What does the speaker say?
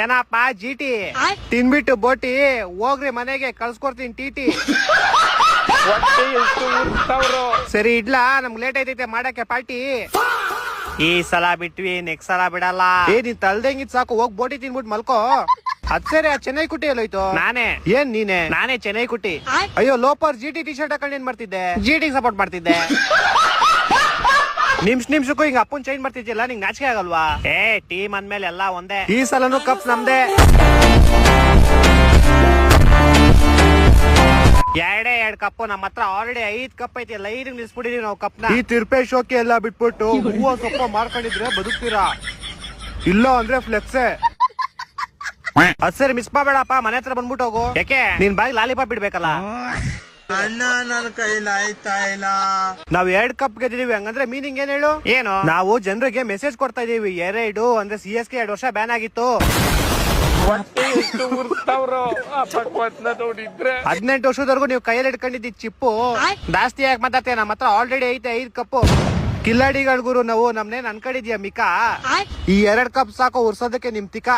ಏನಪ್ಪ ಜಿಟಿ ತಿನ್ಬಿಟ್ಟು ಬೋಟಿ ಹೋಗ್ರಿ ಮನೆಗೆ ಕಳ್ಸ್ಕೊಡ್ತೀನಿ ಟಿಟಿ. ಸರಿ ಇಡ್ಲಾ, ನಮ್ಗೆ ಲೇಟ್ ಐತೈತೆ ಮಾಡಕ್ಕೆ ಪಾರ್ಟಿ. ಈ ಸಲ ಬಿಟ್ವಿ, ನೆಕ್ಸ್ಟ್ ಸಲ ಬಿಡಲ್ಲ. ನೀನ್ ತಲ್ದಂಗಿದ್ ಸಾಕು, ಹೋಗ್ ಬೋಟಿ ತಿನ್ಬಿಟ್ಟು ಮಲ್ಕೋ. ಅದ್ ಸರಿ, ಆ ಚೆನ್ನೈ ಕುಟ್ಟಿ ಎಲ್ಲೋಯ್ತು? ನಾನೇ. ಏನ್ ನೀನೆ? ನಾನೇ ಚೆನ್ನೈ ಕುಟ್ಟಿ. ಅಯ್ಯೋ ಲೋಪರ್, ಜಿಟಿ ಟಿ ಶರ್ಟ್ ಹಾಕೊಂಡು ಏನ್ ಮಾಡ್ತಿದ್ದೆ? ಜಿಟಿ ಸಪೋರ್ಟ್ ಮಾಡ್ತಿದ್ದೆ. ನಿಮಿಷಕ್ಕೂ ಹಿಂಗ ಅಪ್ಪನ್ ಚೇಂಜ್ ಮಾಡ್ತಿದ್ಯಲ್ಲ, ನಿಂಗ್ ನಾಚಿಕೆ ಆಗಲ್ವಾ? ಟೀಮ್ ಅಂದ್ಮೇಲೆ ಎಲ್ಲ ಒಂದೇ. ಈ ಸಲನು ಕಪ್ ನಮ್ದೇ. ಎರಡ್ ಕಪ್ಪು ನಮ್ಮ ಹತ್ರ ಆಲ್ರೆಡಿ 5 ಕಪ್ ಐತಿ. ಲೈನ್ ನಿಲ್ಸ್ಬಿಟ್ಟಿದೀವಿ ನಾವು ಕಪ್ನ. ಈ ತಿರ್ಪೆ ಶೋಕಿ ಎಲ್ಲ ಬಿಟ್ಬಿಟ್ಟು ಹೂವ ಸೊಪ್ಪ ಮಾಡ್ಕೊಂಡಿದ್ರೆ ಬದುಕ್ತೀರಾ, ಇಲ್ಲ ಅಂದ್ರೆ ಫ್ಲೆಕ್ಸೆ. ಅದ್ ಸರಿ, ಮಿಸ್ ಮಾಡಬೇಡಪ್ಪ, ಮನೆ ಹತ್ರ ಬಂದ್ಬಿಟ್ಟು ಹೋಗು. ಯಾಕೆ ನಿನ್ ಬಾಯಿ ಲಾಲಿಪಾಪ್ ಬಿಡ್ಬೇಕಲ್ಲ? ಅಣ್ಣ, ನನ್ನ ಕೈಲಿ ಆಯ್ತಾ ಇಲ್ಲ. ನಾವ್ 2 ಕಪ್ ಗೆದ್ದಿದೀವಿ, ಹಂಗಂದ್ರೆ ಮೀನಿಂಗ್ ಏನ್ ಹೇಳು? ಏನು? ನಾವು ಜನರಿಗೆ ಮೆಸೇಜ್ ಕೊಡ್ತಾ ಇದೀವಿ. 2 ಅಂದ್ರೆ CSK 2 ವರ್ಷ ಬ್ಯಾನ್ ಆಗಿತ್ತು. 18 ವರ್ಷದವರೆಗೂ ನೀವು ಕೈಯಲ್ಲಿ ಇಟ್ಕೊಂಡಿದ್ದಿ ಚಿಪ್ಪು. ಜಾಸ್ತಿ ಯಾಕೆ ಮಾತಾಡ್ತೀಯ? ನಮ್ಮ ಹತ್ರ ಆಲ್ರೆಡಿ ಐತೆ 5 ಕಪ್ಪು. ಕಿಲ್ಲಾಡಿಗಳ ಗುರು ನಾವು, ನಮ್ನೇನ್ ಅನ್ಕೊಂಡಿದ್ಯಾ ಮಿಕಾ? ಈ 2 ಕಪ್ ಸಾಕು ಉರ್ಸೋದಕ್ಕೆ ನಿಮ್ ತಿಕ್ಕ.